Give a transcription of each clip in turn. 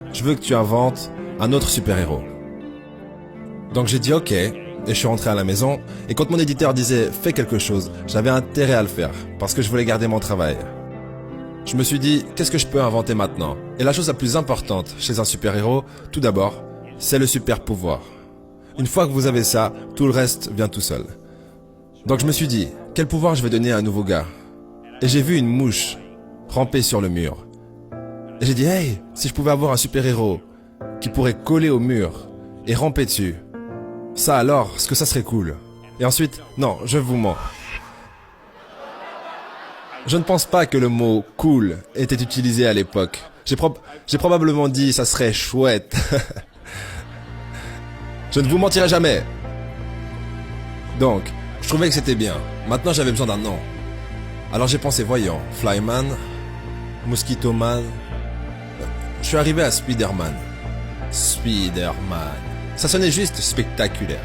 Je veux que tu inventes un autre super-héros. Donc j'ai dit ok, et je suis rentré à la maison, et quand mon éditeur disait fais quelque chose, j'avais intérêt à le faire, parce que je voulais garder mon travail. Je me suis dit, qu'est-ce que je peux inventer maintenant? Et la chose la plus importante chez un super-héros, tout d'abord, c'est le super-pouvoir. Une fois que vous avez ça, tout le reste vient tout seul. Donc je me suis dit, quel pouvoir je vais donner à un nouveau gars? Et j'ai vu une mouche ramper sur le mur. Et j'ai dit, hey, si je pouvais avoir un super-héros qui pourrait coller au mur et ramper dessus, ça alors, est-ce que ça serait cool? Et ensuite, non, je vous mens. Je ne pense pas que le mot cool était utilisé à l'époque. J'ai probablement dit ça serait chouette. Je ne vous mentirai jamais. Donc, je trouvais que c'était bien. Maintenant, j'avais besoin d'un nom. Alors j'ai pensé, voyons, Flyman, Mosquito Man. Je suis arrivé à Spider-Man. Spider-Man. Ça sonnait juste spectaculaire.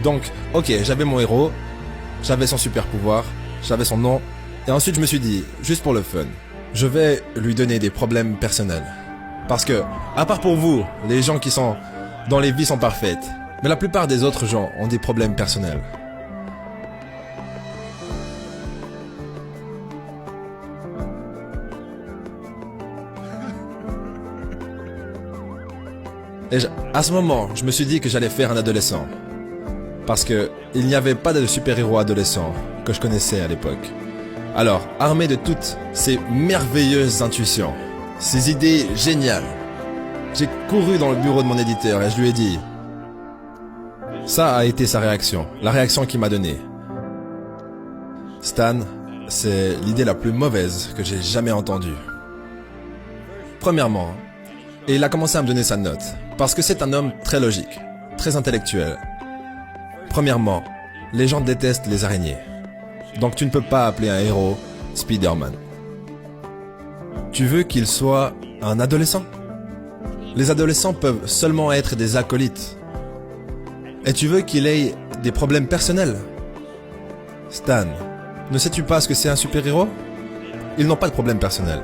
Donc, ok, j'avais mon héros, j'avais son super pouvoir, j'avais son nom, et ensuite je me suis dit, juste pour le fun, je vais lui donner des problèmes personnels. Parce que, à part pour vous, les gens qui sont dans les vies sont parfaites, mais la plupart des autres gens ont des problèmes personnels. Et à ce moment, je me suis dit que j'allais faire un adolescent. Parce que il n'y avait pas de super-héros adolescent que je connaissais à l'époque. Alors, armé de toutes ces merveilleuses intuitions, ces idées géniales, j'ai couru dans le bureau de mon éditeur et je lui ai dit... Ça a été sa réaction, la réaction qu'il m'a donnée. Stan, c'est l'idée la plus mauvaise que j'ai jamais entendue. Premièrement, et il a commencé à me donner sa note, parce que c'est un homme très logique, très intellectuel. Premièrement, les gens détestent les araignées. Donc tu ne peux pas appeler un héros Spider-Man. Tu veux qu'il soit un adolescent? Les adolescents peuvent seulement être des acolytes. Et tu veux qu'il ait des problèmes personnels? Stan, ne sais-tu pas ce que c'est un super-héros? Ils n'ont pas de problème personnel.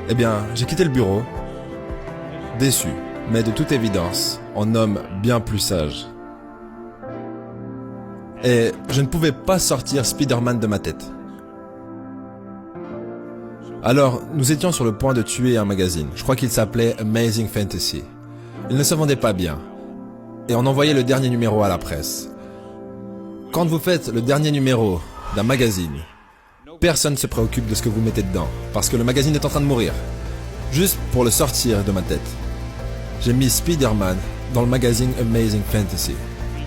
Eh bien, j'ai quitté le bureau, déçu, mais de toute évidence, en homme bien plus sage. Et je ne pouvais pas sortir Spider-Man de ma tête. Alors, nous étions sur le point de tuer un magazine. Je crois qu'il s'appelait Amazing Fantasy. Il ne se vendait pas bien. Et on envoyait le dernier numéro à la presse. Quand vous faites le dernier numéro d'un magazine, personne ne se préoccupe de ce que vous mettez dedans, parce que le magazine est en train de mourir. Juste pour le sortir de ma tête, j'ai mis Spider-Man dans le magazine Amazing Fantasy,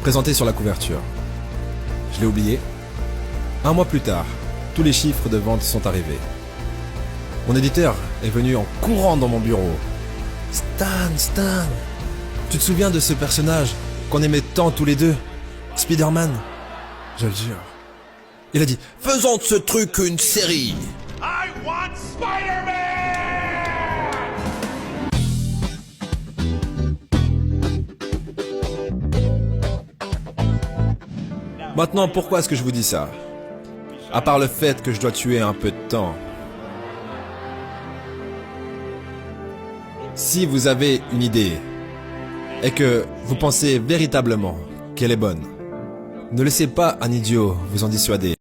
présenté sur la couverture. Je l'ai oublié. Un mois plus tard, tous les chiffres de vente sont arrivés. Mon éditeur est venu en courant dans mon bureau. Stan, tu te souviens de ce personnage qu'on aimait tant tous les deux? Spider-Man? Je le jure. Il a dit, faisons de ce truc une série. I want Spider-Man! Maintenant, pourquoi est-ce que je vous dis ça? À part le fait que je dois tuer un peu de temps. Si vous avez une idée et que vous pensez véritablement qu'elle est bonne, ne laissez pas un idiot vous en dissuader.